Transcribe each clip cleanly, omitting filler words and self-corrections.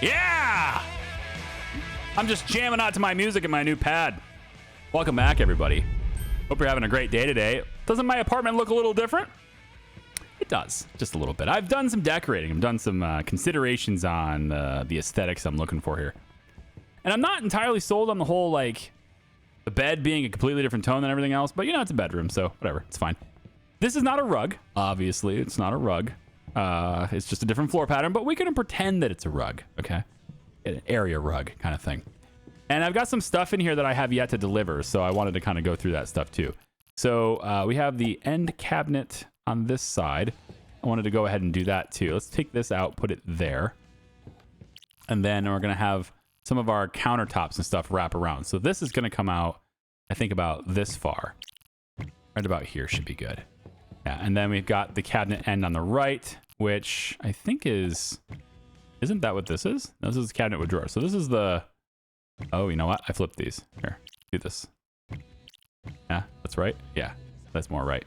Yeah! I'm just jamming out to my music in my new pad. Welcome back, everybody. Hope you're having a great day today. Doesn't my apartment look a little different? It does, just a little bit. I've done some decorating. I've done some considerations on the aesthetics I'm looking for here. And I'm not entirely sold on the whole, like, the bed being a completely different tone than everything else. But, you know, it's a bedroom, so whatever. It's fine. This is not a rug. Obviously, it's not a rug. It's just a different floor pattern. But we can pretend that it's a rug, okay? An area rug kind of thing. And I've got some stuff in here that I have yet to deliver. So I wanted to kind of go through that stuff, too. So we have the end cabinet on this side. I wanted to go ahead and do that, too. Let's take this out, put it there. And then we're going to have some of our countertops and stuff wrap around. So this is going to come out, I think, about this far. Right about here should be good. Yeah, and then we've got the cabinet end on the right, which I think is... Isn't that what this is? No, this is the cabinet with drawers. So this is the... Oh, you know what? I flipped these. Here, do this. Yeah, that's right. Yeah, that's more right.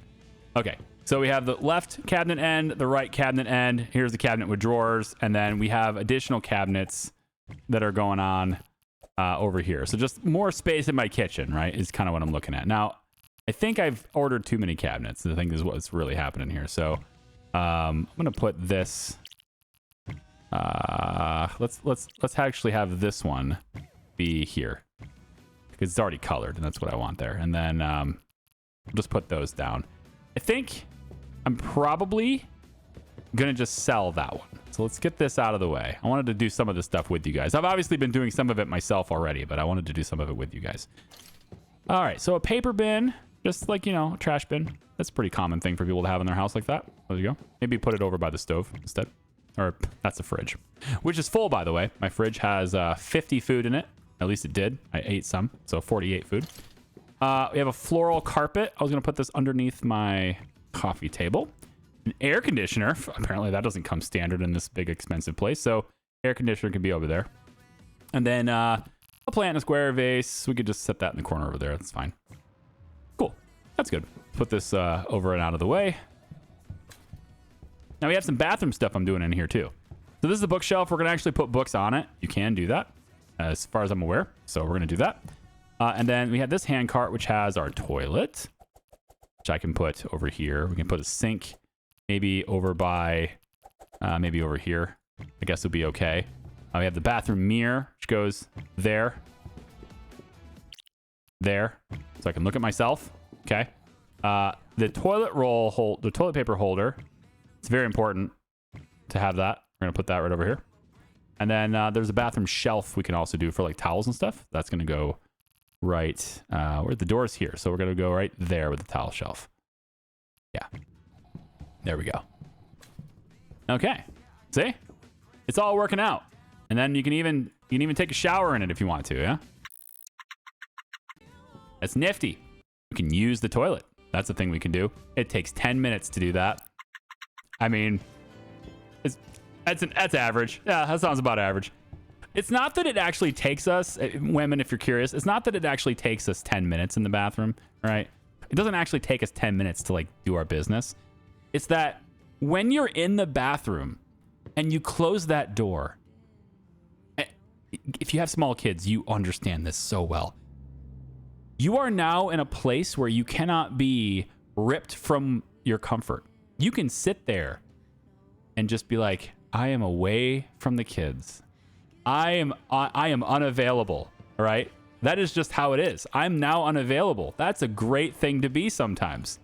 Okay, so we have the left cabinet end, the right cabinet end. Here's the cabinet with drawers. And then we have additional cabinets that are going on over here. So just more space in my kitchen, right, is kind of what I'm looking at. Now, I think I've ordered too many cabinets. I think is what's really happening here. So I'm going to put this... let's actually have this one be here because it's already colored and that's what I want there. And then we'll just put those down. I think I'm probably gonna just sell that one. So let's get this out of the way. I wanted to do some of this stuff with you guys. I've obviously been doing some of it myself already, but I wanted to do some of it with you guys. All right, so a paper bin, just like, you know, a trash bin. That's a pretty common thing for people to have in their house like that. There you go. Maybe put it over by the stove instead. Or that's the fridge, which is full, by the way. My fridge has 50 food in it. At least it did. I ate some, so 48 food. We have a floral carpet. I was going to put this underneath my coffee table. An air conditioner. Apparently, that doesn't come standard in this big, expensive place. So air conditioner can be over there. And then a plant in a square vase. We could just set that in the corner over there. That's fine. Cool. That's good. Put this over and out of the way. Now we have some bathroom stuff I'm doing in here too. So this is the bookshelf. We're going to actually put books on it. You can do that as far as I'm aware. So we're going to do that. And then we have this hand cart, which has our toilet, which I can put over here. We can put a sink maybe over by, maybe over here. I guess it'll be okay. We have the bathroom mirror, which goes there. There. So I can look at myself. Okay. The toilet paper holder. It's very important to have that. We're going to put that right over here. And then there's a bathroom shelf we can also do for like towels and stuff. That's going to go right where the door's here. So we're going to go right there with the towel shelf. Yeah. There we go. Okay. See? It's all working out. And then you can even take a shower in it if you want to, yeah? That's nifty. We can use the toilet. That's the thing we can do. It takes 10 minutes to do that. I mean, that's average. Yeah, that sounds about average. It's not that it actually takes us, women, if you're curious, it's not that it actually takes us 10 minutes in the bathroom, right? It doesn't actually take us 10 minutes to like do our business. It's that when you're in the bathroom and you close that door, if you have small kids, you understand this so well. You are now in a place where you cannot be ripped from your comfort. You can sit there and just be like, I am away from the kids. I am unavailable, all right? That is just how it is. I'm now unavailable. That's a great thing to be sometimes.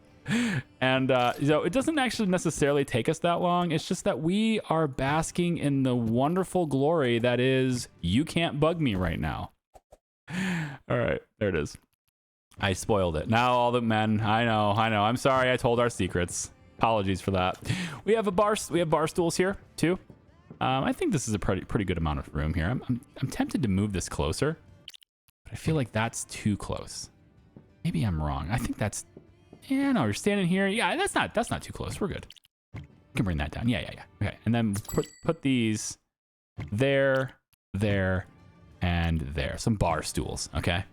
And it doesn't actually necessarily take us that long. It's just that we are basking in the wonderful glory that is, you can't bug me right now. All right, there it is. I spoiled it. Now all the men, I know. I'm sorry I told our secrets. Apologies for that. We have bar stools here too. I think this is a pretty good amount of room here. I'm tempted to move this closer, but I feel like that's too close. Maybe I'm wrong. I think that's, yeah, no, you're standing here. Yeah, that's not too close. We're good. We can bring that down. Yeah. Okay, and then put these there, and there. Some bar stools. Okay,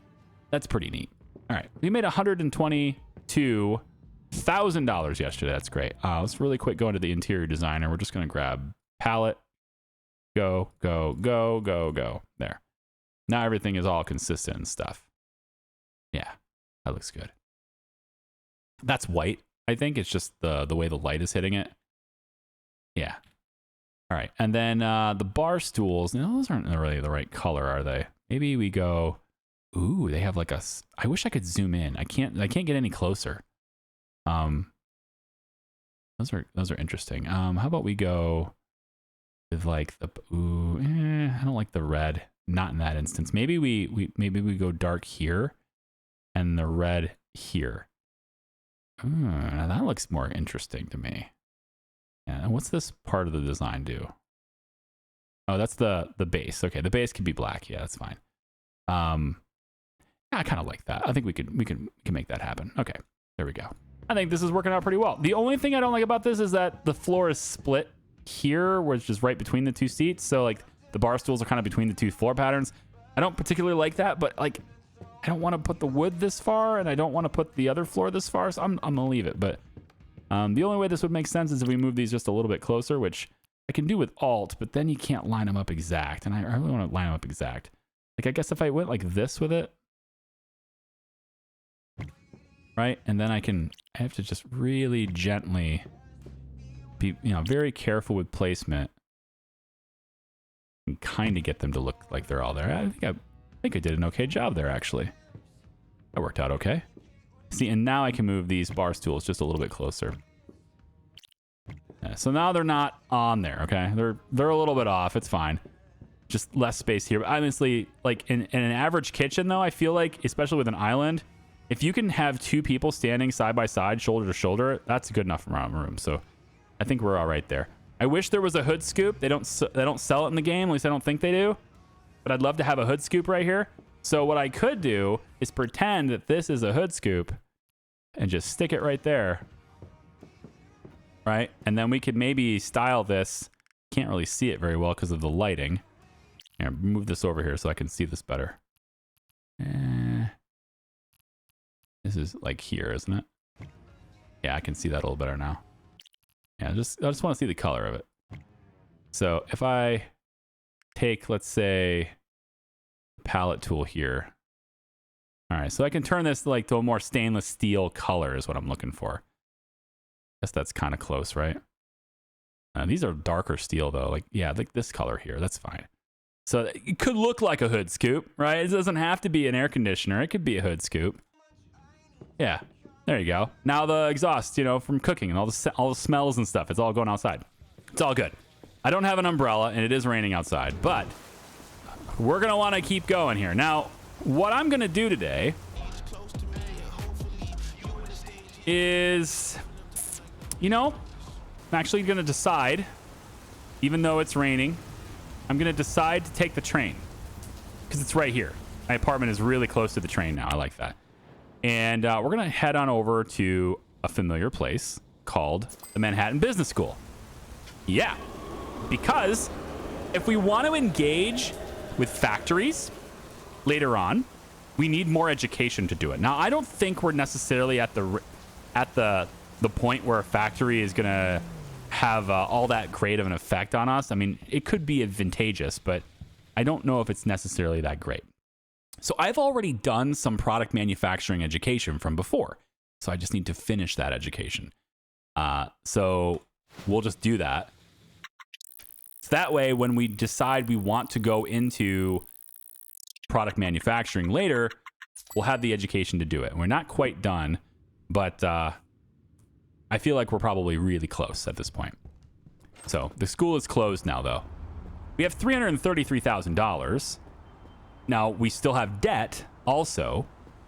that's pretty neat. All right, we made $122,000 yesterday. That's great. Let's really quick go into the interior designer. We're just gonna grab palette, Go, go, go, go, go. There. Now everything is all consistent and stuff. Yeah, that looks good. That's white. I think it's just the way the light is hitting it. Yeah. All right. And then the bar stools, no, those aren't really the right color, are they? Maybe we go, ooh, they have like a, I wish I could zoom in. I can't get any closer. Those are interesting. How about we go with like the, ooh, I don't like the red. Not in that instance. Maybe maybe we go dark here and the red here. Now that looks more interesting to me. Yeah, what's this part of the design do? Oh, that's the base. Okay, the base can be black. Yeah, that's fine. I kind of like that. I think we can make that happen. Okay, there we go. I think this is working out pretty well. The only thing I don't like about this is that the floor is split here, which is right between the two seats. So like the bar stools are kind of between the two floor patterns. I don't particularly like that, but like I don't want to put the wood this far and I don't want to put the other floor this far. So I'm gonna leave it. But the only way this would make sense is if we move these just a little bit closer, which I can do with Alt, but then you can't line them up exact. And I really want to line them up exact. Like I guess if I went like this with it, right? And then I have to just really gently be, very careful with placement and kind of get them to look like they're all there. I think I did an okay job there, actually. That worked out okay. See, and now I can move these bar stools just a little bit closer. Yeah, so now they're not on there, okay? They're a little bit off. It's fine. Just less space here. But honestly, like in an average kitchen, though, I feel like, especially with an island, if you can have two people standing side by side, shoulder to shoulder, that's good enough amount of room. So I think we're all right there. I wish there was a hood scoop. They don't sell it in the game. At least I don't think they do. But I'd love to have a hood scoop right here. So what I could do is pretend that this is a hood scoop and just stick it right there. Right? And then we could maybe style this. Can't really see it very well because of the lighting. Here, move this over here so I can see this better. This is like here, isn't it? Yeah, I can see that a little better now. Yeah, I just want to see the color of it. So if I take, let's say, palette tool here. All right, so I can turn this like to a more stainless steel color is what I'm looking for. Guess that's kind of close, right? These are darker steel though. Like, yeah, like this color here, that's fine. So it could look like a hood scoop, right? It doesn't have to be an air conditioner. It could be a hood scoop. Yeah, there you go. Now the exhaust, from cooking and all the smells and stuff, it's all going outside. It's all good. I don't have an umbrella and it is raining outside, but we're going to want to keep going here. Now, what I'm going to do today is, I'm actually going to decide, even though it's raining, I'm going to decide to take the train because it's right here. My apartment is really close to the train now. I like that. And we're going to head on over to a familiar place called the Manhattan Business School. Yeah, because if we want to engage with factories later on, we need more education to do it. Now, I don't think we're necessarily at the point where a factory is going to have all that great of an effect on us. I mean, it could be advantageous, but I don't know if it's necessarily that great. So I've already done some product manufacturing education from before. So I just need to finish that education. So we'll just do that. So that way, when we decide we want to go into product manufacturing later, we'll have the education to do it. We're not quite done, but I feel like we're probably really close at this point. So the school is closed now, though. We have $333,000. Now, we still have debt also,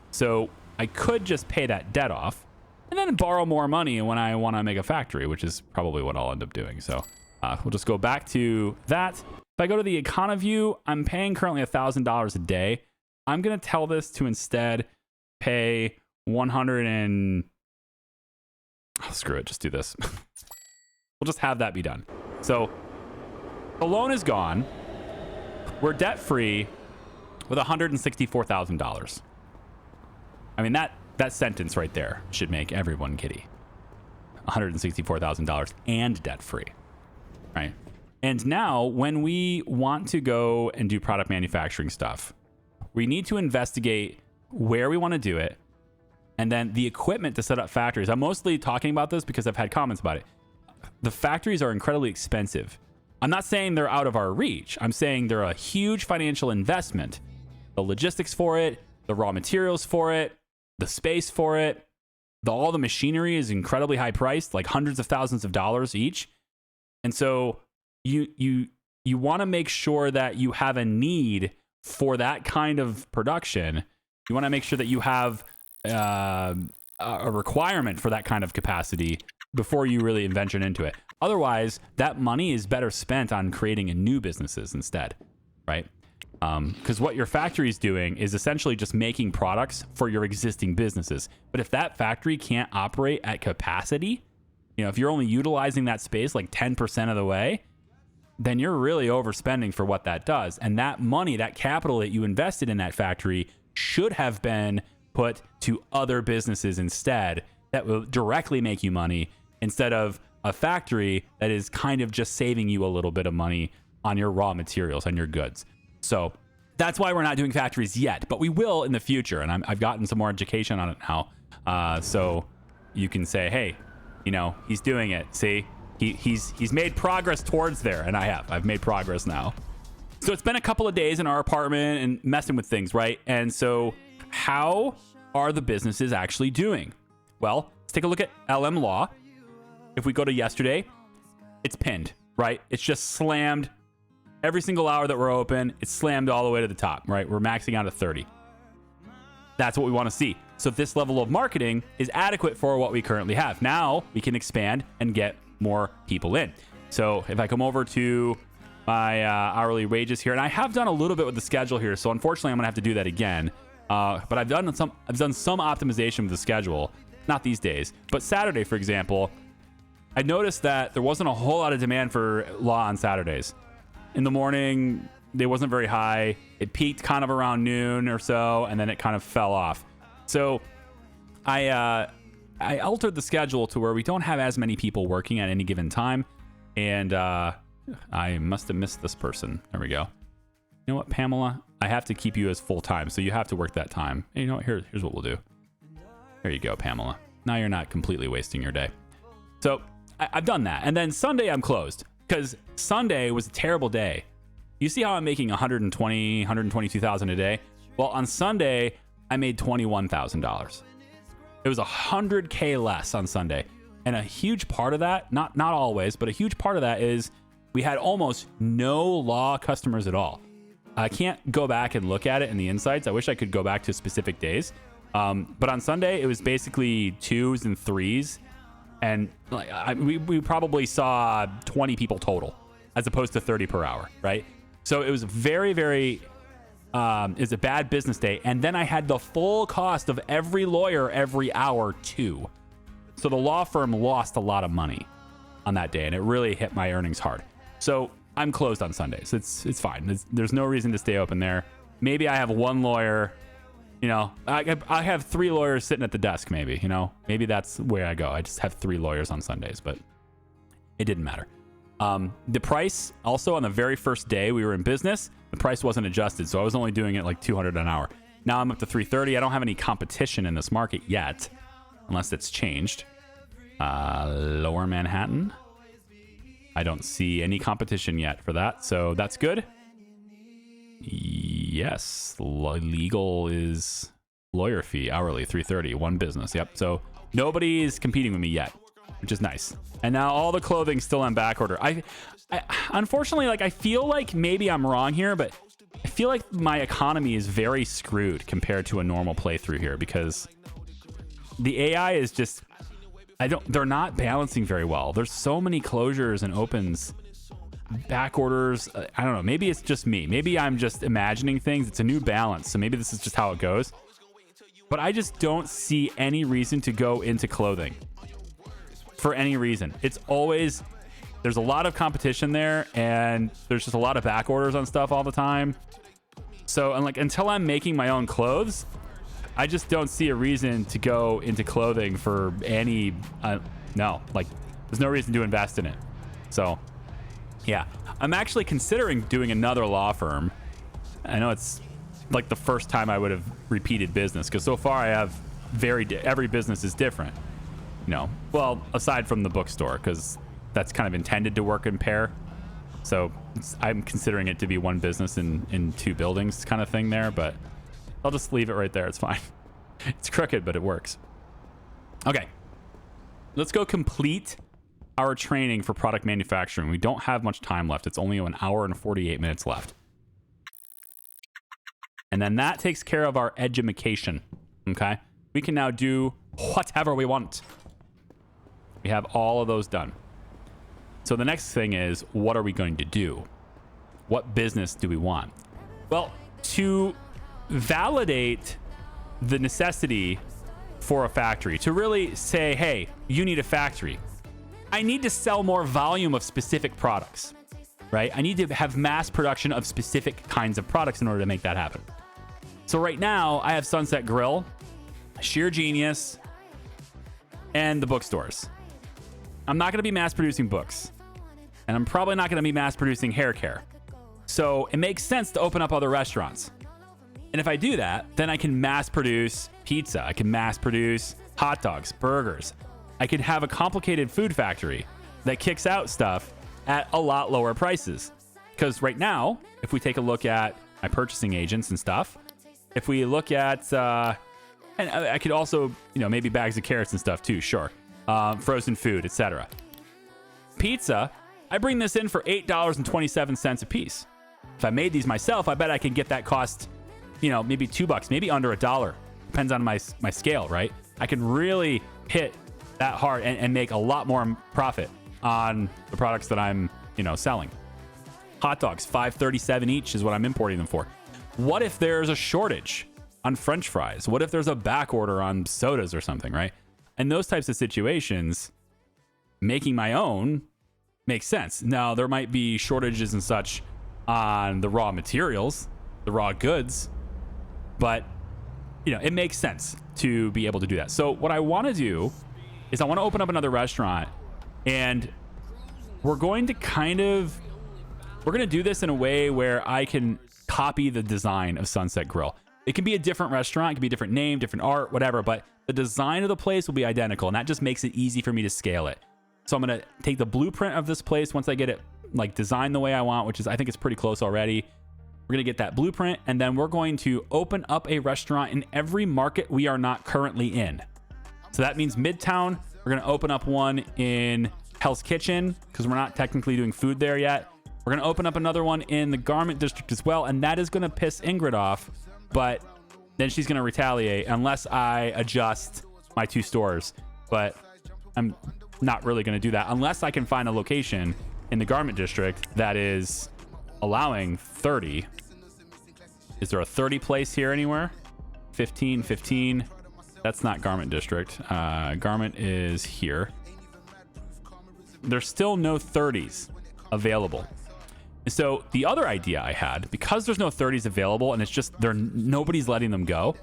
so I could just pay that debt off and then borrow more money when I want to make a factory, which is probably what I'll end up doing. So we'll just go back to that. If I go to the Econo view, I'm paying currently $1,000 a day. I'm going to tell this to instead pay 100 and... Oh, screw it, just do this. We'll just have that be done. So the loan is gone. We're debt-free with $164,000. I mean, that sentence right there should make everyone giddy. $164,000 and debt-free, right? And now when we want to go and do product manufacturing stuff, we need to investigate where we want to do it. And then the equipment to set up factories. I'm mostly talking about this because I've had comments about it. The factories are incredibly expensive. I'm not saying they're out of our reach. I'm saying they're a huge financial investment. The logistics for it, the raw materials for it, the space for it, all the machinery is incredibly high priced, like hundreds of thousands of dollars each. And so you want to make sure that you have a need for that kind of production. You want to make sure that you have a requirement for that kind of capacity before you really venture into it. Otherwise, that money is better spent on creating new businesses instead, right? Because what your factory is doing is essentially just making products for your existing businesses. But if that factory can't operate at capacity, if you're only utilizing that space like 10% of the way, then you're really overspending for what that does. And that money, that capital that you invested in that factory should have been put to other businesses instead that will directly make you money, instead of a factory that is kind of just saving you a little bit of money on your raw materials and your goods. So that's why we're not doing factories yet, but we will in the future. And I've gotten some more education on it now. So you can say, hey, he's doing it. See, he's made progress towards there. And I've made progress now. So it's been a couple of days in our apartment and messing with things, right? And so how are the businesses actually doing? Well, let's take a look at LM Law. If we go to yesterday, it's pinned, right? It's just slammed. Every single hour that we're open, it's slammed all the way to the top, right? We're maxing out at 30. That's what we want to see. So this level of marketing is adequate for what we currently have. Now we can expand and get more people in. So if I come over to my hourly wages here, and I have done a little bit with the schedule here, so unfortunately I'm gonna have to do that again. But I've done some optimization with the schedule, not these days, but Saturday, for example, I noticed that there wasn't a whole lot of demand for law on Saturdays. In the morning, it wasn't very high. It peaked kind of around noon or so, and then it kind of fell off. So I altered the schedule to where we don't have as many people working at any given time. And I must have missed this person. There we go. You know what, Pamela? I have to keep you as full time, so you have to work that time. And you know what? Here's what we'll do. There you go, Pamela. Now you're not completely wasting your day. So I've done that. And then Sunday, I'm closed. Because Sunday was a terrible day. You see how I'm making $122,000 a day? Well, on Sunday, I made $21,000. It was $100K less on Sunday. And a huge part of that, not always, but a huge part of that is we had almost no law customers at all. I can't go back and look at it in the insights. I wish I could go back to specific days. But on Sunday, it was basically 2s and 3s. And we probably saw 20 people total as opposed to 30 per hour, right? So it was very, very, it's a bad business day. And then I had the full cost of every lawyer every hour too. So the law firm lost a lot of money on that day, and it really hit my earnings hard. So I'm closed on Sundays. It's fine. There's no reason to stay open there. Maybe I have one lawyer. I have 3 lawyers sitting at the desk, maybe, maybe that's where I go. I just have 3 lawyers on Sundays, but it didn't matter. The price also on the very first day we were in business, the price wasn't adjusted. So I was only doing it like $200 an hour. Now I'm up to $330. I don't have any competition in this market yet, unless it's changed. Lower Manhattan. I don't see any competition yet for that. So that's good. Yes, legal is lawyer fee hourly $330, one business. Yep. So nobody's competing with me yet, which is nice. And now all the clothing's still on back order. I unfortunately, I feel like maybe I'm wrong here, but I feel like my economy is very screwed compared to a normal playthrough here, because the AI is just, they're not balancing very well. There's so many closures and opens. Back orders, I don't know, maybe it's just me, maybe I'm just imagining things. It's a new balance, so maybe this is just how it goes, but I just don't see any reason to go into clothing for any reason. It's always, there's a lot of competition there, and there's just a lot of back orders on stuff all the time. So, and until I'm making my own clothes, I just don't see a reason to go into clothing for any there's no reason to invest in it. So Yeah, I'm actually considering doing another law firm. I know it's like the first time I would have repeated business, because so far I have every business is different. You know, well, aside from the bookstore, because that's kind of intended to work in pair. So I'm considering it to be one business in two buildings kind of thing there, but I'll just leave it right there. It's fine. It's crooked, but it works. Okay, let's go complete our training for product manufacturing. We don't have much time left. It's only 1 hour and 48 minutes left. And then that takes care of our edumacation. Okay, we can now do whatever we want. We have all of those done. So the next thing is, what are we going to do? What business do we want? Well, to validate the necessity for a factory, to really say, hey, you need a factory, I need to sell more volume of specific products, right? I need to have mass production of specific kinds of products in order to make that happen. So right now, I have Sunset Grill, Sheer Genius, and the bookstores. I'm not going to be mass producing books, and I'm probably not going to be mass producing hair care. So it makes sense to open up other restaurants. And if I do that, then I can mass produce pizza. I can mass produce hot dogs, burgers. I can have a complicated food factory that kicks out stuff at a lot lower prices. Because right now, if we take a look at my purchasing agents and stuff, if we look at, and I could also, you know, maybe bags of carrots and stuff too, sure. Frozen food, etc. Pizza, I bring this in for $8.27 a piece. If I made these myself, I bet I could get that cost, you know, maybe $2, maybe under $1. Depends on my scale, right? I can really hit that hard and make a lot more profit on the products that I'm, you know, selling. Hot dogs, $5.37 each is what I'm importing them for. What if there's a shortage on French fries? What if there's a back order on sodas or something, right? And those types of situations, making my own makes sense. Now, there might be shortages and such on the raw materials, the raw goods, but, you know, it makes sense to be able to do that. So what I want to do is I want to open up another restaurant, and we're going to do this in a way where I can copy the design of Sunset Grill. It can be a different restaurant, it can be a different name, different art, whatever, but the design of the place will be identical, and that just makes it easy for me to scale it. So I'm going to take the blueprint of this place once I get it like designed the way I want, which is, I think it's pretty close already. We're going to get that blueprint, and then we're going to open up a restaurant in every market we are not currently in. So that means Midtown, we're going to open up one in Hell's Kitchen, because we're not technically doing food there yet. We're going to open up another one in the Garment District as well, and that is going to piss Ingrid off, but then she's going to retaliate unless I adjust my two stores. But I'm not really going to do that unless I can find a location in the Garment District that is allowing 30. Is there a 30 place here anywhere? 15. That's not Garment District. Garment is here. There's still no 30s available. So the other idea I had, because there's no 30s available and it's just nobody's letting them go.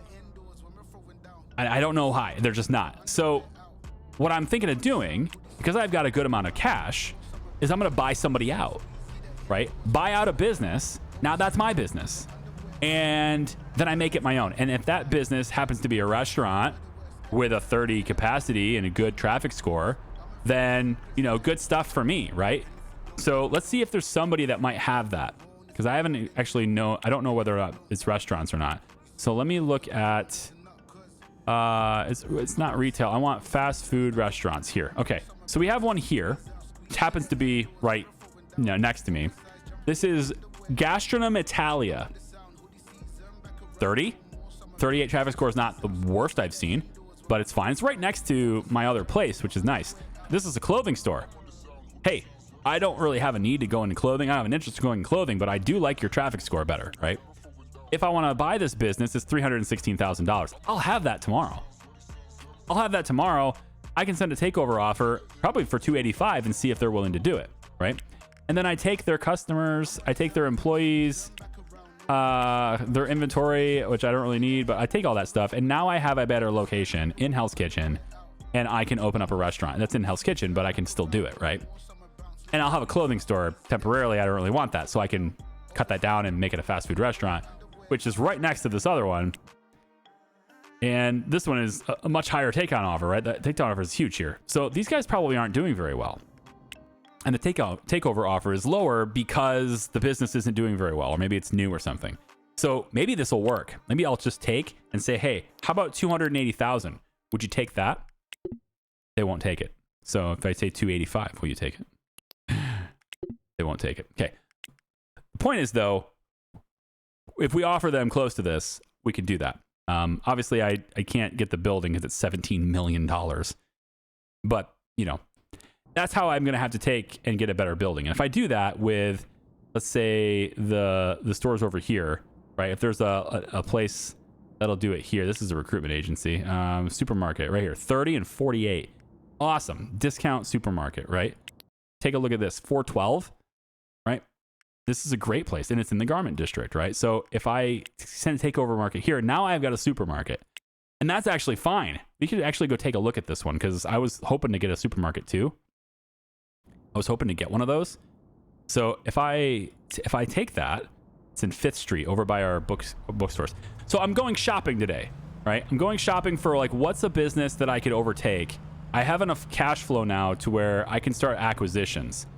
I don't know why. They're just not. So what I'm thinking of doing, because I've got a good amount of cash, is I'm going to buy somebody out, right? Buy out a business. Now that's my business. And then I make it my own. And if that business happens to be a restaurant with a 30 capacity and a good traffic score, then, you know, good stuff for me, right? So let's see if there's somebody that might have that, because I haven't actually I don't know whether or not it's restaurants or not. So let me look at, it's not retail. I want fast food restaurants here. Okay. So we have one here, which happens to be right, you know, next to me. This is Gastronom Italia. 38 traffic score is not the worst I've seen, but it's fine. It's right next to my other place, which is nice. This is a clothing store. Hey, I don't really have a need to go into clothing. I have an interest in going in clothing, but I do like your traffic score better, right? If I want to buy this business, it's $316,000. I'll have that tomorrow. I can send a takeover offer probably for $285 and see if they're willing to do it, right? And then I take their customers, I take their employees, their inventory, which I don't really need, but I take all that stuff, and now I have a better location in Hell's Kitchen, and I can open up a restaurant. That's in Hell's Kitchen, but I can still do it, right? And I'll have a clothing store temporarily. I don't really want that. So I can cut that down and make it a fast food restaurant, which is right next to this other one. And this one is a much higher takeout offer, right? The takeout offer is huge here. So these guys probably aren't doing very well. And the takeover offer is lower because the business isn't doing very well, or maybe it's new or something. So maybe this will work. Maybe I'll just take and say, hey, how about 280,000? Would you take that? They won't take it. So if I say 285, will you take it? They won't take it. Okay. The point is, though, if we offer them close to this, we can do that. Obviously, I can't get the building because it's $17 million. But, you know, that's how I'm going to have to take and get a better building. And if I do that with, let's say, the stores over here, right? If there's a place that'll do it here. This is a recruitment agency. Supermarket right here, 30 and 48. Awesome. Discount supermarket, right? Take a look at this, 412, right? This is a great place, and it's in the garment district, right? So if I send a takeover market here, now I've got a supermarket, and that's actually fine. We could actually go take a look at this one because I was hoping to get a supermarket too. I was hoping to get one of those. So if I take that, it's in 5th Street over by our bookstores. So I'm going shopping today, right? I'm going shopping for like, what's a business that I could overtake? I have enough cash flow now to where I can start acquisitions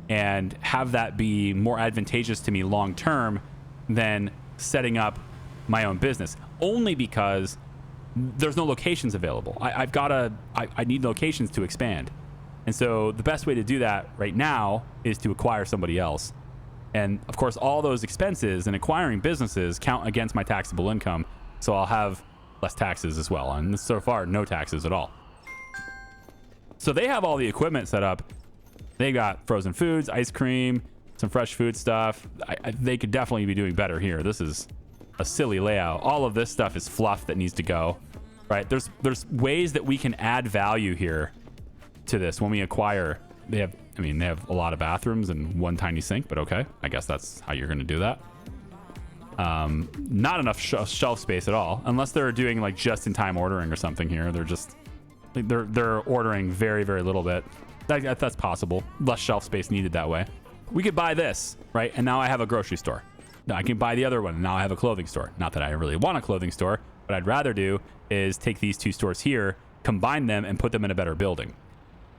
and have that be more advantageous to me long term than setting up my own business, only because there's no locations available. I need locations to expand. And so the best way to do that right now is to acquire somebody else. And of course, all those expenses and acquiring businesses count against my taxable income. So I'll have less taxes as well. And so far, no taxes at all. So they have all the equipment set up. They got frozen foods, ice cream, some fresh food stuff. They could definitely be doing better here. This is a silly layout. All of this stuff is fluff that needs to go, right? There's ways that we can add value here to this when we acquire. They have a lot of bathrooms and one tiny sink, but okay, I guess that's how you're going to do that. Not enough shelf space at all, unless they're doing like just-in-time ordering or something here. They're ordering very, very little bit. That's possible. Less shelf space needed that way. We could buy this, right? And now I have a grocery store. Now I can buy the other one. And now I have a clothing store. Not that I really want a clothing store. What I'd rather do is take these two stores here, combine them, and put them in a better building.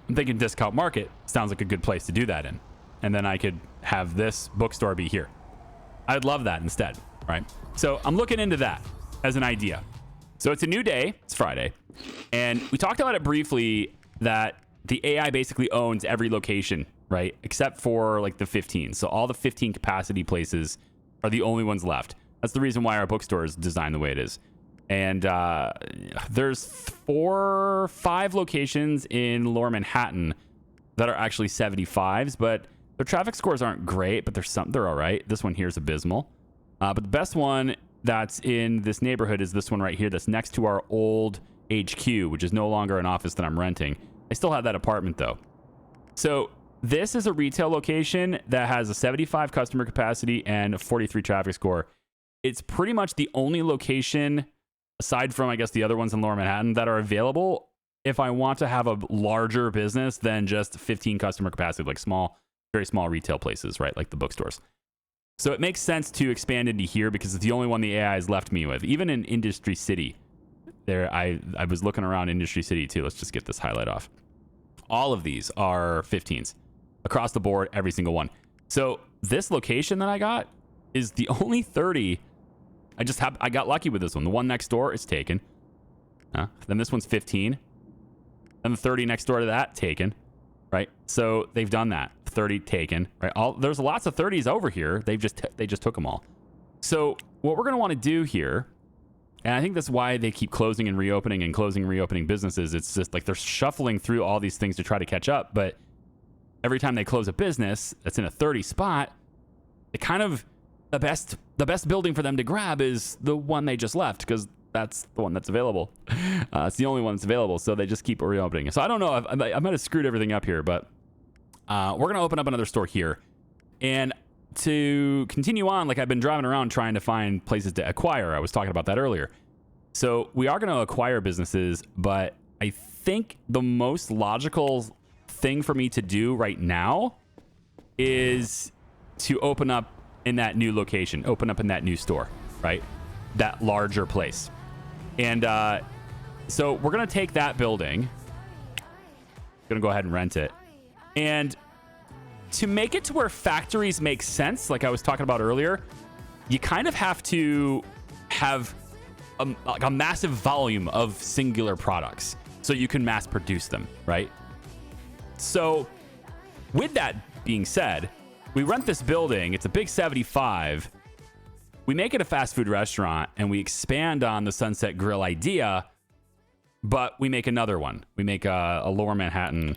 I'm thinking Discount Market sounds like a good place to do that in. And then I could have this bookstore be here. I'd love that instead, right? So I'm looking into that as an idea. So it's a new day. It's Friday. And we talked about it briefly that the AI basically owns every location, right? Except for like the 15. So all the 15 capacity places are the only ones left. That's the reason why our bookstore is designed the way it is. And there's 5 locations in Lower Manhattan that are actually 75s, but their traffic scores aren't great, but they're all right. This one here is abysmal. But the best one that's in this neighborhood is this one right here that's next to our old HQ, which is no longer an office that I'm renting. I still have that apartment though. So this is a retail location that has a 75 customer capacity and a 43 traffic score. It's pretty much the only location, aside from, I guess, the other ones in Lower Manhattan, that are available if I want to have a larger business than just 15 customer capacity, like very small retail places, right? Like the bookstores. So it makes sense to expand into here because it's the only one the AI has left me with. Even in Industry City, I was looking around Industry City too. Let's just get this highlight off. All of these are 15s across the board, every single one. So this location that I got is the only 30. I got lucky with this one. The one next door is taken. Then this one's 15. And the 30 next door to that, taken. Right? So they've done that. 30 taken. Right? There's lots of 30s over here. They just took them all. So what we're going to want to do here, and I think that's why they keep closing and reopening businesses. It's just like they're shuffling through all these things to try to catch up. But every time they close a business that's in a 30 spot, it kind of, the best building for them to grab is the one they just left because that's the one that's available. It's the only one that's available. So they just keep reopening. So I don't know. I might have screwed everything up here, but we're going to open up another store here. And to continue on, like I've been driving around trying to find places to acquire. I was talking about that earlier. So we are going to acquire businesses, but I think the most logical thing for me to do right now is to open up in that new location, open up in that new store, right? That larger place. And so we're going to take that building, going to go ahead and rent it. And to make it to where factories make sense, like I was talking about earlier, you kind of have to have a massive volume of singular products so you can mass produce them, right? So with that being said, we rent this building. It's a big 75. We make it a fast food restaurant and we expand on the Sunset Grill idea, but we make another one. We make a Lower Manhattan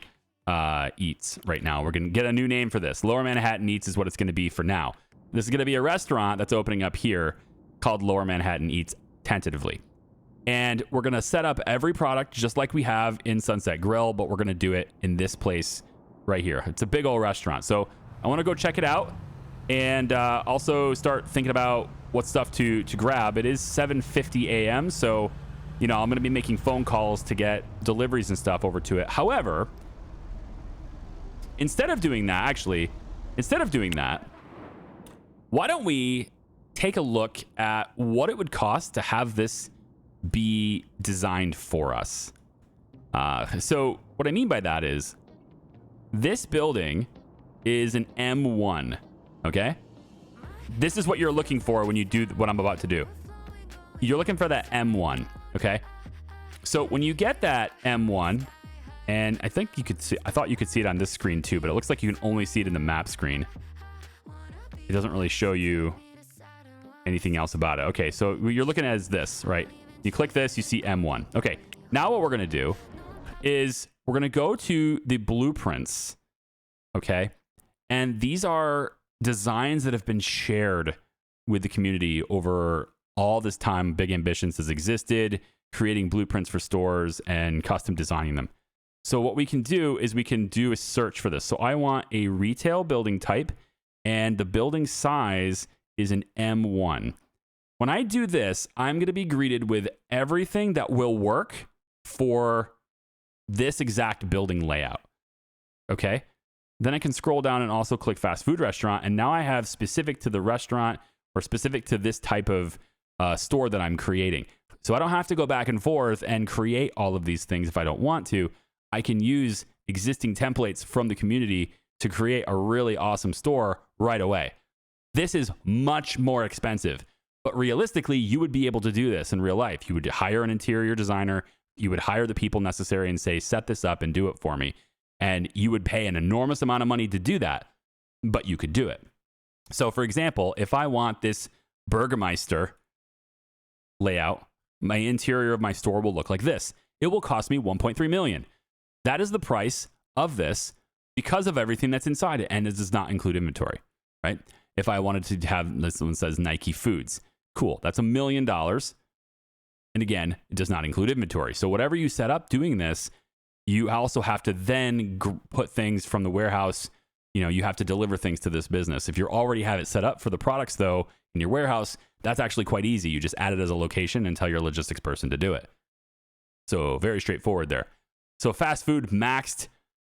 Eats right now. We're going to get a new name for this. Lower Manhattan Eats is what it's going to be for now. This is going to be a restaurant that's opening up here called Lower Manhattan Eats tentatively. And we're going to set up every product just like we have in Sunset Grill, but we're going to do it in this place right here. It's a big old restaurant. So I want to go check it out and also start thinking about what stuff to grab. It is 7:50 a.m. So, you know, I'm going to be making phone calls to get deliveries and stuff over to it. However, instead of doing that, why don't we take a look at what it would cost to have this be designed for us? So what I mean by that is this building is an M1, okay? This is what you're looking for when you do what I'm about to do. You're looking for that M1, okay? So when you get that M1, and I think you could see, I thought you could see it on this screen too, but it looks like you can only see it in the map screen. It doesn't really show you anything else about it. Okay, so you're looking at is this, right? You click this, you see M1. Okay, now what we're going to do is we're going to go to the blueprints, okay? And these are designs that have been shared with the community over all this time. Big Ambitions has existed, creating blueprints for stores and custom designing them. So what we can do is we can do a search for this. So I want a retail building type, and the building size is an M1. When I do this, I'm going to be greeted with everything that will work for this exact building layout. Okay? Then I can scroll down and also click fast food restaurant. And now I have specific to the restaurant or specific to this type of store that I'm creating. So I don't have to go back and forth and create all of these things if I don't want to. I can use existing templates from the community to create a really awesome store right away. This is much more expensive, but realistically, you would be able to do this in real life. You would hire an interior designer. You would hire the people necessary and say, set this up and do it for me. And you would pay an enormous amount of money to do that, but you could do it. So for example, if I want this Burgermeister layout, my interior of my store will look like this. It will cost me 1.3 million. That is the price of this because of everything that's inside it. And it does not include inventory, right? If I wanted to have, this one says Nike Foods. Cool. That's $1 million. And again, it does not include inventory. So whatever you set up doing this, you also have to then put things from the warehouse. You know, you have to deliver things to this business. If you already have it set up for the products though, in your warehouse, that's actually quite easy. You just add it as a location and tell your logistics person to do it. So very straightforward there. So fast food maxed.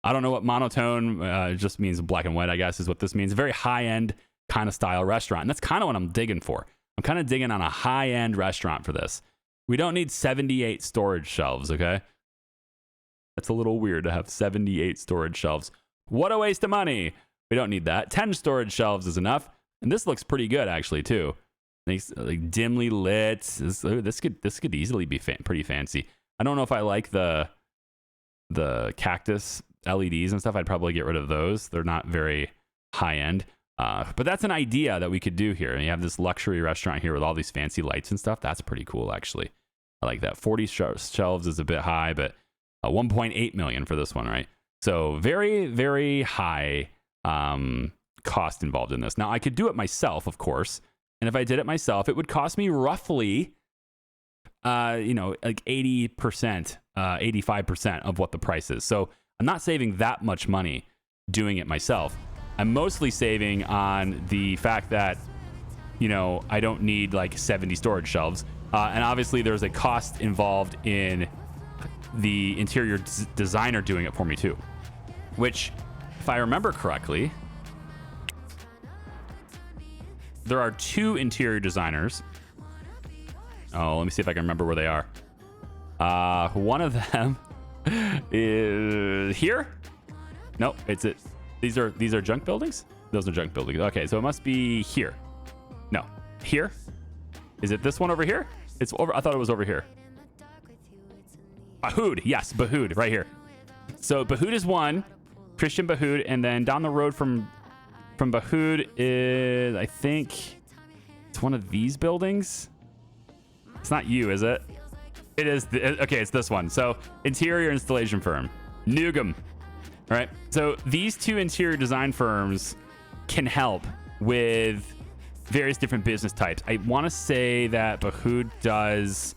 I don't know what monotone, it just means black and white, I guess is what this means. Very high-end kind of style restaurant. And that's kind of what I'm digging for. I'm kind of digging on a high-end restaurant for this. We don't need 78 storage shelves, okay? That's a little weird to have 78 storage shelves. What a waste of money. We don't need that. 10 storage shelves is enough. And this looks pretty good actually too. Nice, like dimly lit. This could easily be pretty fancy. I don't know if I like the cactus LEDs and stuff. I'd probably get rid of those. They're not very high end. But that's an idea that we could do here. And you have this luxury restaurant here with all these fancy lights and stuff. That's pretty cool actually. I like that. 40 shelves is a bit high, but 1.8 million for this one, right? So very, very high cost involved in this. Now I could do it myself, of course. And if I did it myself, it would cost me roughly, like 80%, 85% of what the price is. So I'm not saving that much money doing it myself. I'm mostly saving on the fact that, I don't need like 70 storage shelves. And obviously there's a cost involved in the interior designer doing it for me too, which if I remember correctly, there are 2 interior designers. Oh, let me see if I can remember where they are. One of them is here. No, it's it. These are junk buildings. Those are junk buildings. Okay, so it must be here. No, here. Is it this one over here? It's over. I thought it was over here. Bahoud. Yes, Bahoud, right here. So Bahoud is one. Christian Bahoud, and then down the road from Bahoud is, I think, it's one of these buildings. It's not you, is it? It is. Okay, it's this one. So interior installation firm, Nugum. All right. So these 2 interior design firms can help with various different business types. I want to say that Bahoud does.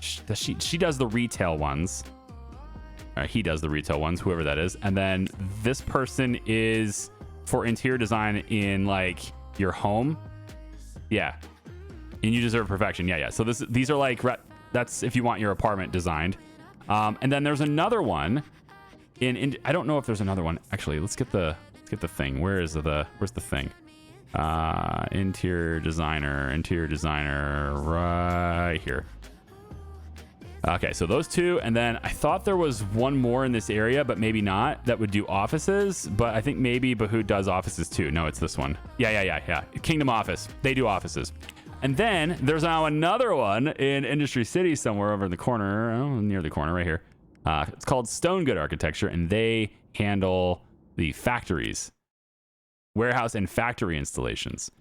She does the retail ones. He does the retail ones, whoever that is. And then this person is for interior design in like your home. Yeah. And you deserve perfection. Yeah. So these are like, that's if you want your apartment designed. And then there's another one in I don't know if there's another one. Actually, let's get the thing. Where's the thing? Interior designer right here. Okay, so those 2, and then I thought there was one more in this area, but maybe not, that would do offices, but I think maybe Bahoud does offices too. No, it's this one. Yeah. Kingdom Office. They do offices. And then there's now another one in Industry City somewhere over in the corner, near the corner right here. It's called Stone Good Architecture, and they handle the factories, warehouse and factory installations.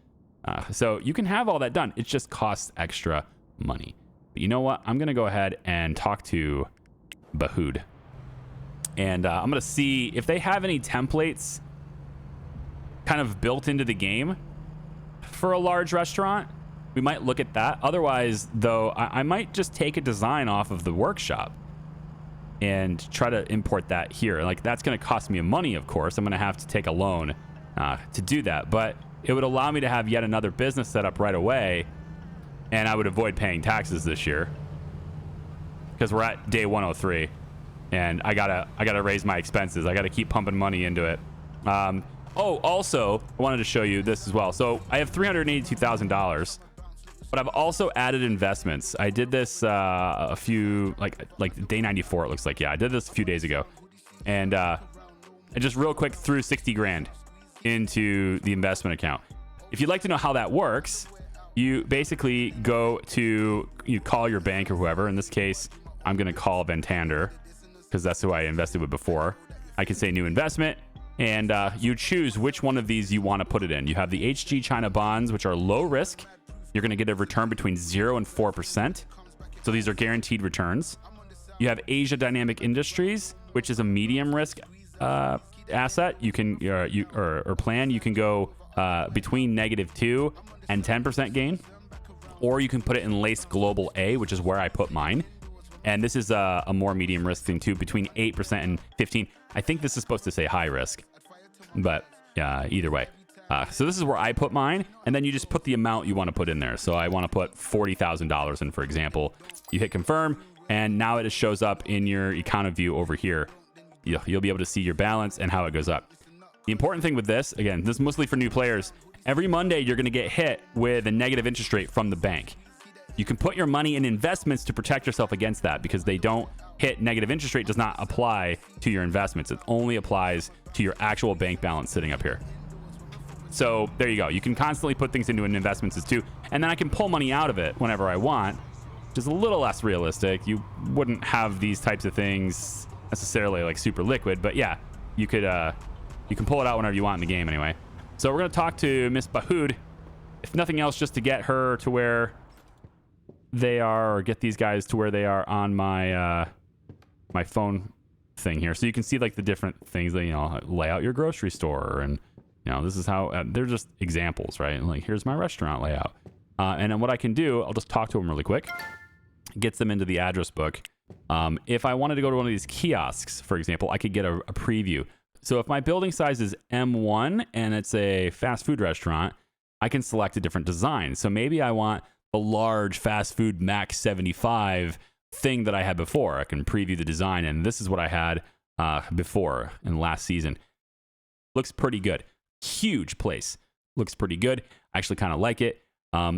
So you can have all that done. It just costs extra money. But you know what? I'm going to go ahead and talk to Bahoud. And I'm going to see if they have any templates kind of built into the game for a large restaurant. We might look at that. Otherwise, though, I might just take a design off of the workshop and try to import that here. Like, that's going to cost me money, of course. I'm going to have to take a loan to do that. But it would allow me to have yet another business set up right away. And I would avoid paying taxes this year because we're at day 103, and I gotta raise my expenses. I gotta keep pumping money into it. Also, I wanted to show you this as well. So I have $382,000, but I've also added investments. I did this a few like day 94. It looks like, yeah, I did this a few days ago, and I just real quick threw 60 grand into the investment account. If you'd like to know how that works, you basically you call your bank or whoever. In this case, I'm going to call Ventander because that's who I invested with before. I can say new investment, and you choose which one of these you want to put it in. You have the HG China bonds, which are low risk. You're going to get a return between 0 and 4%. So these are guaranteed returns. You have Asia Dynamic Industries, which is a medium risk asset. You can or plan. You can go between -2 and 10% gain, or you can put it in Lace Global A, which is where I put mine. And this is a more medium risk thing too, between 8% and 15. I think this is supposed to say high risk, but either way. So this is where I put mine, and then you just put the amount you want to put in there. So I want to put $40,000 in, for example. You hit confirm, and now it just shows up in your account view over here. You'll be able to see your balance and how it goes up. The important thing with this, again, this is mostly for new players. Every Monday, you're going to get hit with a negative interest rate from the bank. You can put your money in investments to protect yourself against that because they don't hit negative interest rate does not apply to your investments. It only applies to your actual bank balance sitting up here. So there you go. You can constantly put things into investments too. And then I can pull money out of it whenever I want, which is a little less realistic. You wouldn't have these types of things necessarily like super liquid, but yeah, you can pull it out whenever you want in the game anyway. So we're going to talk to Miss Bahoud, if nothing else, just to get her to where they are, or get these guys to where they are on my my phone thing here. So you can see like the different things that, lay out your grocery store, and this is how they're just examples, right? Like, here's my restaurant layout. And then what I can do, I'll just talk to them really quick. Gets them into the address book. If I wanted to go to one of these kiosks, for example, I could get a preview. So if my building size is M1 and it's a fast food restaurant, I can select a different design. So maybe I want the large fast food Max 75 thing that I had before. I can preview the design, and this is what I had before in last season. Looks pretty good. Huge place. looks pretty good. I actually kind of like it.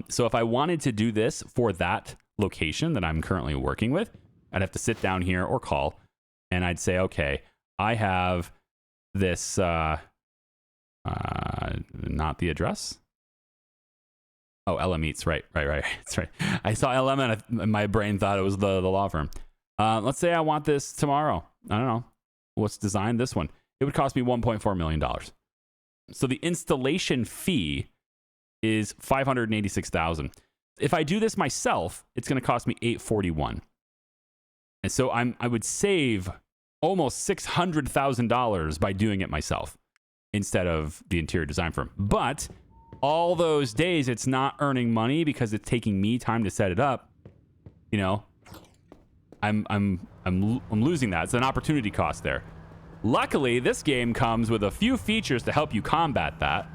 So if I wanted to do this for that location that I'm currently working with, I'd have to sit down here or call, and I'd say, okay, I have this, not the address. Oh, LM Eats, right. That's right. I saw LM and my brain thought it was the law firm. Let's say I want this tomorrow. I don't know. Let's design this one. It would cost me $1.4 million. So the installation fee is $586,000. If I do this myself, it's going to cost me $841,000. And so I would save almost $600,000 by doing it myself instead of the interior design firm. But all those days, it's not earning money because it's taking me time to set it up. You know, I'm losing that. It's an opportunity cost there. Luckily, this game comes with a few features to help you combat that.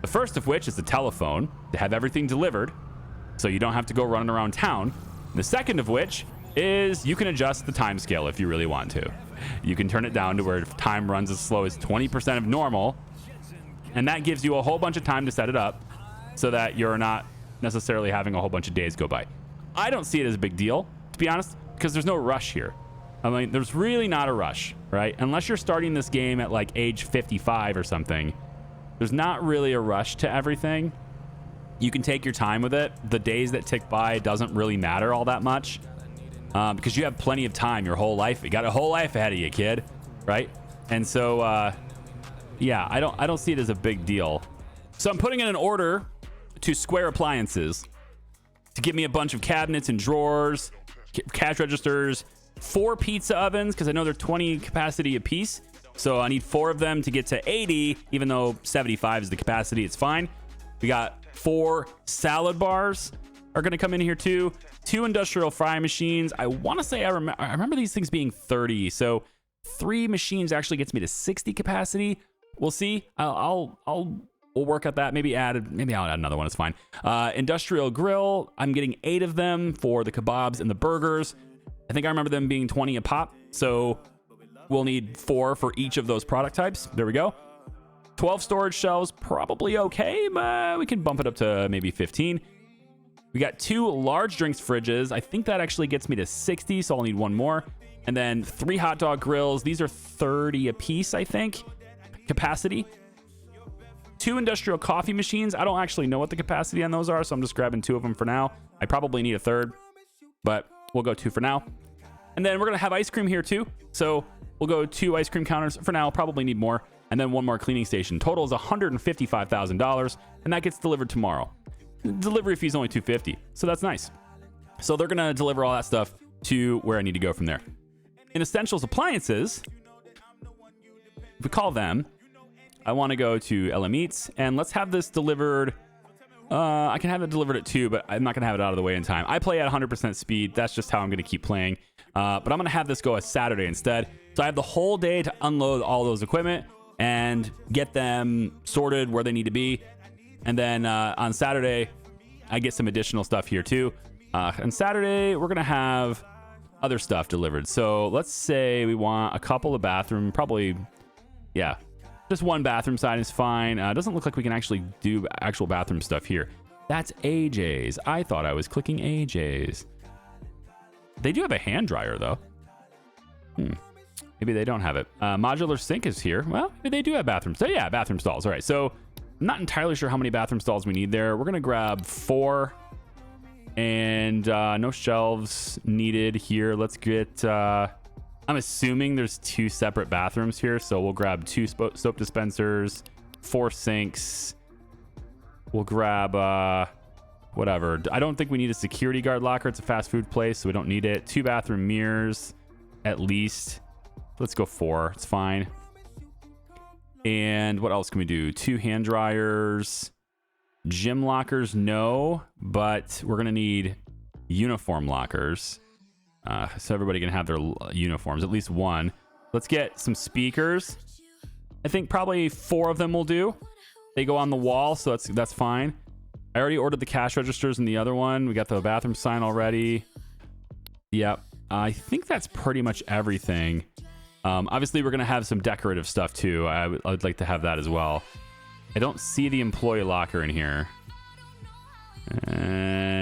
The first of which is the telephone to have everything delivered, so you don't have to go running around town. The second of which is you can adjust the time scale if you really want to. You can turn it down to where time runs as slow as 20% of normal, and that gives you a whole bunch of time to set it up so that you're not necessarily having a whole bunch of days go by. I don't see it as a big deal, to be honest, because there's no rush here. I mean, there's really not a rush, right? Unless you're starting this game at like age 55 or something, there's not really a rush to everything. You can take your time with it. The days that tick by doesn't really matter all that much because you have plenty of time your whole life. You got a whole life ahead of you, kid, right? And so, yeah, I don't see it as a big deal. So I'm putting in an order to Square Appliances to give me a bunch of cabinets and drawers, cash registers, 4 pizza ovens, because I know they're 20 capacity a piece. So I need 4 of them to get to 80, even though 75 is the capacity. It's fine. We got 4 salad bars are going to come in here too. 2 industrial fry machines. I want to say I remember these things being 30. So 3 machines actually gets me to 60 capacity. We'll see. We'll work at that. Maybe I'll add another one. It's fine. Industrial grill. I'm getting 8 of them for the kebabs and the burgers. I think I remember them being 20 a pop. So we'll need 4 for each of those product types. There we go. 12 storage shelves, probably okay, but we can bump it up to maybe 15. We got 2 large drinks fridges. I think that actually gets me to 60, so I'll need 1 more. And then 3 hot dog grills. These are 30 a piece, I think, capacity. 2 industrial coffee machines. I don't actually know what the capacity on those are, so I'm just grabbing 2 of them for now. I probably need a 3rd, but we'll go 2 for now. And then we're going to have ice cream here too. So we'll go 2 ice cream counters for now. Probably need more. And then 1 more cleaning station. Total is $155,000, and that gets delivered tomorrow. Delivery fee is only $250, so that's nice. So they're going to deliver all that stuff to where I need to go from there. In Essentials Appliances, if we call them, I want to go to LM Eats, and let's have this delivered. I can have it delivered at 2, but I'm not going to have it out of the way in time. I play at 100% speed. That's just how I'm going to keep playing. But I'm going to have this go as Saturday instead. So I have the whole day to unload all those equipment and get them sorted where they need to be. And then on Saturday, I get some additional stuff here too. On Saturday, we're going to have other stuff delivered. So let's say we want a couple of bathroom, probably, yeah, just 1 bathroom side is fine. It doesn't look like we can actually do actual bathroom stuff here. That's AJ's. I thought I was clicking AJ's. They do have a hand dryer though. Maybe they don't have it. Modular sink is here. Well, maybe they do have bathrooms. So yeah, bathroom stalls. All right. So I'm not entirely sure how many bathroom stalls we need there. We're going to grab 4 and no shelves needed here. Let's get, I'm assuming there's 2 separate bathrooms here. So we'll grab 2 soap dispensers, 4 sinks. We'll grab, whatever. I don't think we need a security guard locker. It's a fast food place, so we don't need it. 2 bathroom mirrors at least. Let's go 4. It's fine. And what else can we do? 2 hand dryers. Gym lockers, no. But we're going to need uniform lockers. So everybody can have their uniforms, at least 1. Let's get some speakers. I think probably 4 of them will do. They go on the wall, so that's fine. I already ordered the cash registers in the other one. We got the bathroom sign already. Yep. I think that's pretty much everything. Obviously, we're going to have some decorative stuff too. I would like to have that as well. I don't see the employee locker in here.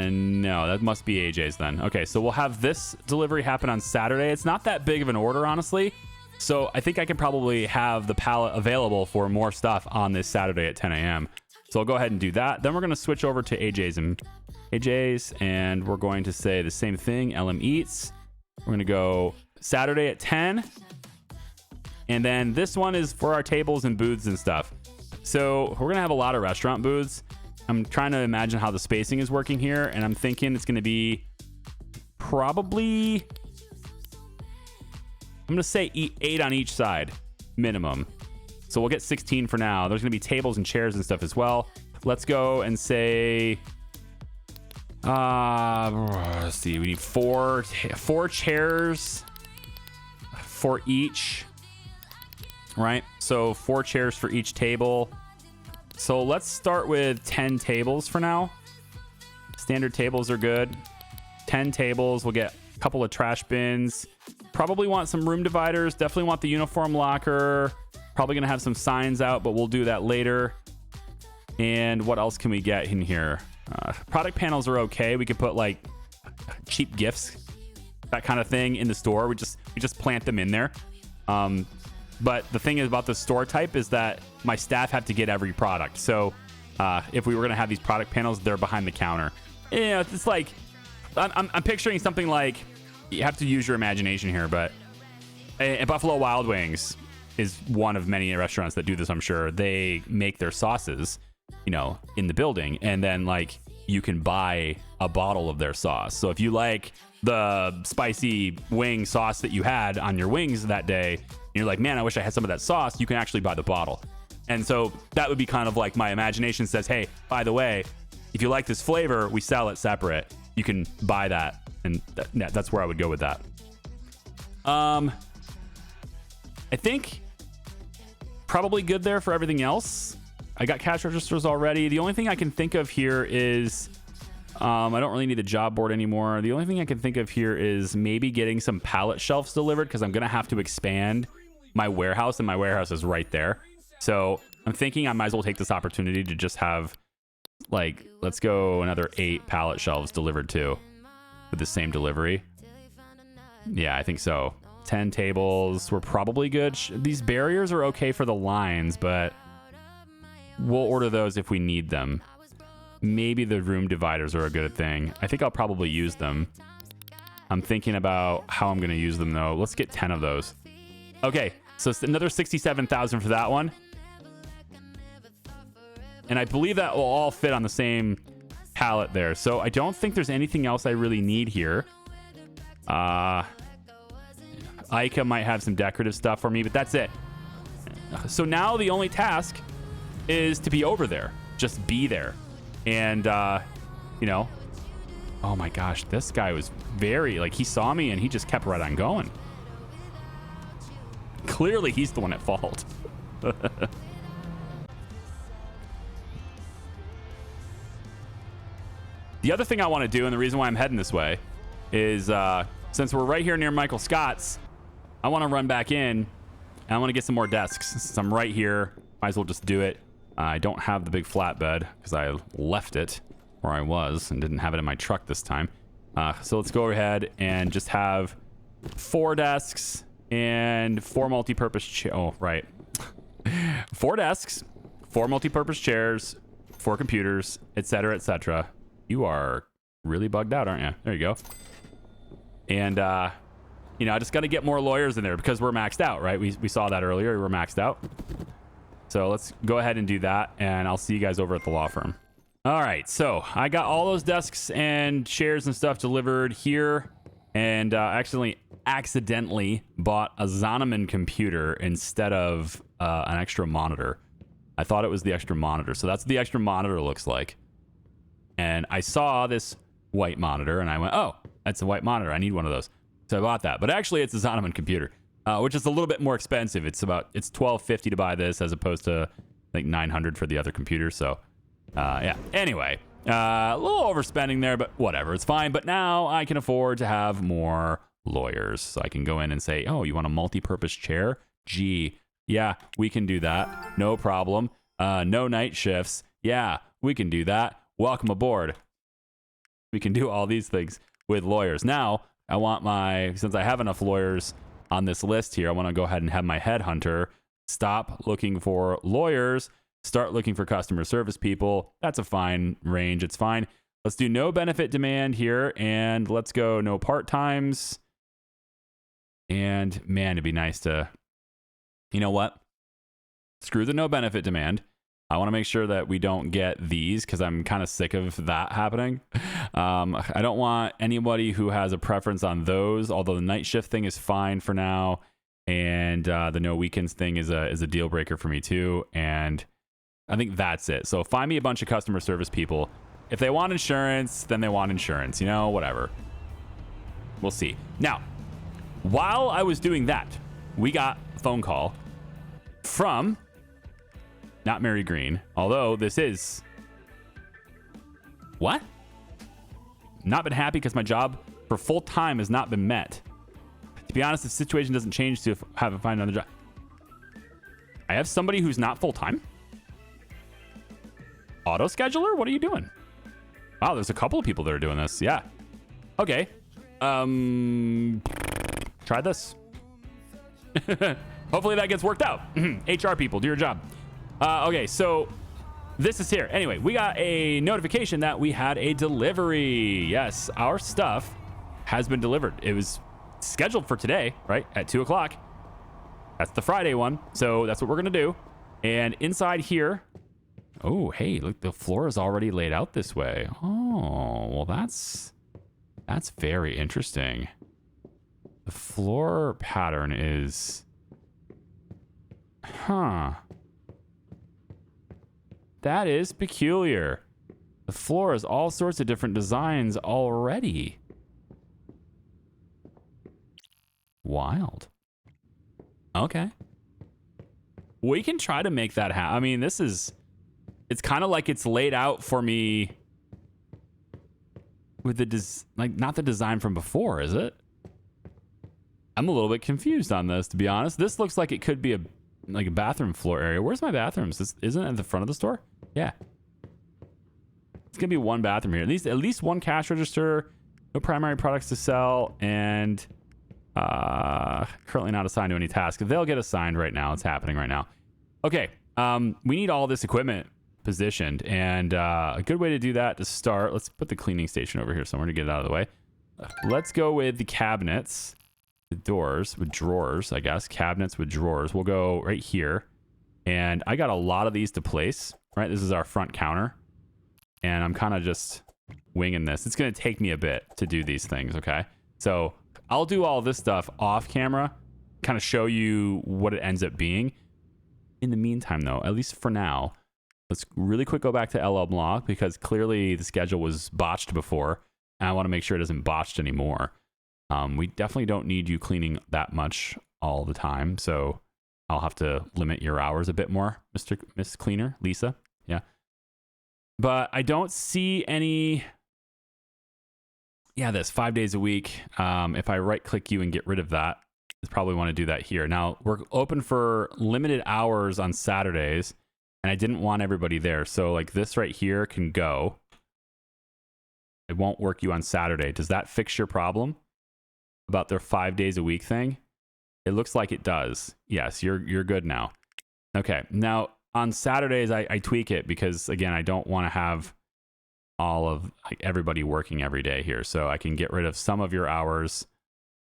No, that must be AJ's then. Okay, so we'll have this delivery happen on Saturday. It's not that big of an order, honestly. So I think I can probably have the pallet available for more stuff on this Saturday at 10 a.m. So I'll go ahead and do that. Then we're going to switch over to AJ's, and we're going to say the same thing, LM Eats. We're going to go Saturday at 10. And then this one is for our tables and booths and stuff. So we're going to have a lot of restaurant booths. I'm trying to imagine how the spacing is working here, and I'm thinking it's going to be probably, I'm going to say 8 on each side, minimum. So we'll get 16 for now. There's going to be tables and chairs and stuff as well. Let's go and say, let's see, we need four chairs for each, right? So 4 chairs for each table. So let's start with 10 tables for now. Standard tables are good. 10 tables. We'll get a couple of trash bins. Probably want some room dividers. Definitely want the uniform locker. Probably going to have some signs out, but we'll do that later. And what else can we get in here? Product panels are okay. We could put like cheap gifts, that kind of thing in the store. We just plant them in there. But the thing is about the store type is that my staff have to get every product. So if we were going to have these product panels, they're behind the counter. You know, it's like, I'm picturing something like, you have to use your imagination here, but Buffalo Wild Wings is one of many restaurants that do this, I'm sure. They make their sauces, you know, in the building. And then like you can buy a bottle of their sauce. So if you like the spicy wing sauce that you had on your wings that day, you're like, man, I wish I had some of that sauce, you can actually buy the bottle. And so that would be kind of like my imagination says, hey, by the way, if you like this flavor, we sell it separate. You can buy that. And that's where I would go with that. I think probably good there for everything else. I got cash registers already. The only thing I can think of here is I don't really need a job board anymore. The only thing I can think of here is maybe getting some pallet shelves delivered because I'm going to have to expand my warehouse, and my warehouse is right there. So I'm thinking I might as well take this opportunity to just have, like, let's go another 8 pallet shelves delivered too with the same delivery. Yeah, I think so. 10 tables. We're probably good. These barriers are okay for the lines, but we'll order those if we need them. Maybe the room dividers are a good thing. I think I'll probably use them. I'm thinking about how I'm going to use them, though. Let's get 10 of those. Okay, so it's another 67,000 for that one. And I believe that will all fit on the same pallet there. So I don't think there's anything else I really need here. Ica might have some decorative stuff for me, but that's it. So now the only task is to be over there. Just be there. And, you know, oh my gosh, this guy was very, like, he saw me and he just kept right on going. Clearly, he's the one at fault. The other thing I want to do, and the reason why I'm heading this way, is since we're right here near Michael Scott's, I want to run back in, and I want to get some more desks. Since I'm right here, might as well just do it. I don't have the big flatbed because I left it where I was and didn't have it in my truck this time. So let's go ahead and just have 4 desks and 4 multi-purpose chairs. Oh, right. 4 desks, 4 multi-purpose chairs, 4 computers, etc., etc. You are really bugged out, aren't you? There you go. And, you know, I just got to get more lawyers in there because we're maxed out, right? We saw that earlier. We're maxed out. So let's go ahead and do that, and I'll see you guys over at the law firm. All right, so I got all those desks and chairs and stuff delivered here, and accidentally bought a Zoneman computer instead of an extra monitor. I thought it was the extra monitor, so that's what the extra monitor looks like. And I saw this white monitor, and I went, oh, that's a white monitor. I need one of those. So I bought that, but actually it's a Zoneman computer. Which is a little bit more expensive. It's $12.50 to buy this as opposed to like $900 for the other computer. So, yeah. Anyway, a little overspending there, but whatever. It's fine. But now I can afford to have more lawyers. So I can go in and say, oh, you want a multi-purpose chair? Gee, yeah, we can do that. No problem. No night shifts. Yeah, we can do that. Welcome aboard. We can do all these things with lawyers. Now, since I have enough lawyers on this list here, I want to go ahead and have my headhunter stop looking for lawyers, start looking for customer service people. That's a fine range. It's fine. Let's do no benefit demand here, and let's go no part-times. And man, it'd be nice to, you know what? Screw the no benefit demand. I want to make sure that we don't get these because I'm kind of sick of that happening. I don't want anybody who has a preference on those, although the night shift thing is fine for now. And the no weekends thing is a deal breaker for me too. And I think that's it. So find me a bunch of customer service people. If they want insurance, then they want insurance, whatever. We'll see. Now, while I was doing that, we got a phone call from not Mary Green, although this is... What? Not been happy because my job for full-time has not been met. To be honest, the situation doesn't change to find another job. I have somebody who's not full-time? Auto scheduler? What are you doing? Wow, there's a couple of people that are doing this. Yeah. Okay. Try this. Hopefully that gets worked out. HR people, do your job. Okay, so this is here. Anyway, we got a notification that we had a delivery. Yes, our stuff has been delivered. It was scheduled for today, right? At 2 o'clock. That's the Friday one. So that's what we're going to do. And inside here... Oh, hey, look, the floor is already laid out this way. Oh, well, that's very interesting. The floor pattern is... Huh. That is peculiar. The floor is all sorts of different designs already. Wild. Okay. We can try to make that happen. I mean, it's kind of like it's laid out for me with the not the design from before, is it? I'm a little bit confused on this, to be honest. This looks like it could be a bathroom floor area. Where's my bathrooms? Isn't it at the front of the store? Yeah. It's gonna be one bathroom here. At least one cash register, no primary products to sell, and currently not assigned to any task. They'll get assigned right now. It's happening right now. Okay. We need all this equipment positioned, and a good way to do that to start, let's put the cleaning station over here somewhere to get it out of the way. Let's go with the cabinets. The doors with drawers, I guess. Cabinets with drawers. We'll go right here. And I got a lot of these to place, right? This is our front counter. And I'm kind of just winging this. It's going to take me a bit to do these things, okay? So I'll do all this stuff off camera, kind of show you what it ends up being. In the meantime, though, at least for now, let's really quick go back to LL Block because clearly the schedule was botched before. And I want to make sure it isn't botched anymore. We definitely don't need you cleaning that much all the time, so I'll have to limit your hours a bit more, Miss Cleaner, Lisa. Yeah. But I don't see any... Yeah, this 5 days a week. If I right-click you and get rid of that, I probably want to do that here. Now, we're open for limited hours on Saturdays, and I didn't want everybody there, so like this right here can go. It won't work you on Saturday. Does that fix your problem about their 5 days a week thing? It looks like it does. Yes, you're good now. Okay, now on Saturdays I tweak it because again I don't want to have all of everybody working every day here, so I can get rid of some of your hours.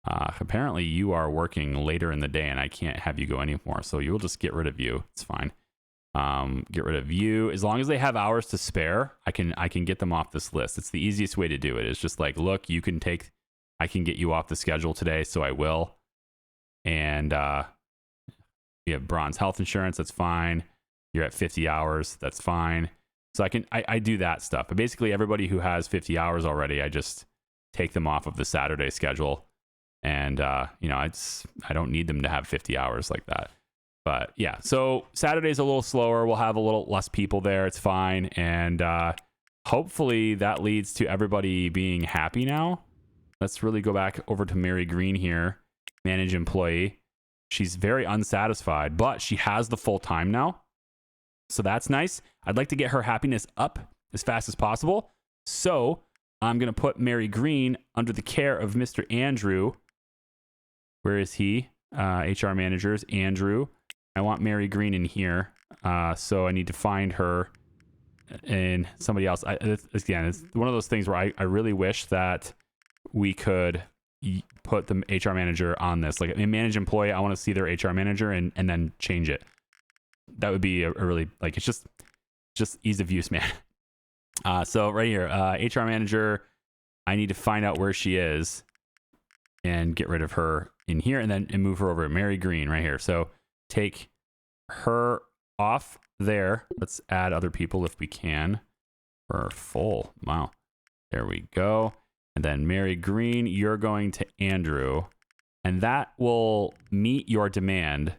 Apparently you are working later in the day and I can't have you go anymore, so you'll just get rid of you. It's fine. Get rid of you as long as they have hours to spare. I can get them off this list. It's the easiest way to do it. It's just like, look, I can get you off the schedule today, so I will. And you have bronze health insurance, that's fine. You're at 50 hours, that's fine. So I do that stuff. But basically everybody who has 50 hours already, I just take them off of the Saturday schedule. And I don't need them to have 50 hours like that. But yeah, so Saturday's a little slower. We'll have a little less people there. It's fine. And hopefully that leads to everybody being happy now. Let's really go back over to Mary Green here. Manage employee. She's very unsatisfied, but she has the full time now. So that's nice. I'd like to get her happiness up as fast as possible. So I'm going to put Mary Green under the care of Mr. Andrew. Where is he? HR managers, Andrew. I want Mary Green in here. So I need to find her and somebody else. Again, it's one of those things where I really wish that we could put the HR manager on this. Like, in manage employee, I want to see their HR manager and then change it. That would be a really, like, it's just ease of use, man. So right here, HR manager, I need to find out where she is and get rid of her in here and move her over to Mary Green right here. So take her off there. Let's add other people if we can. We're full. Wow. There we go. And then Mary Green, you're going to Andrew. And that will meet your demand.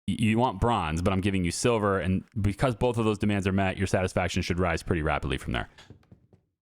You want bronze, but I'm giving you silver. And because both of those demands are met, your satisfaction should rise pretty rapidly from there.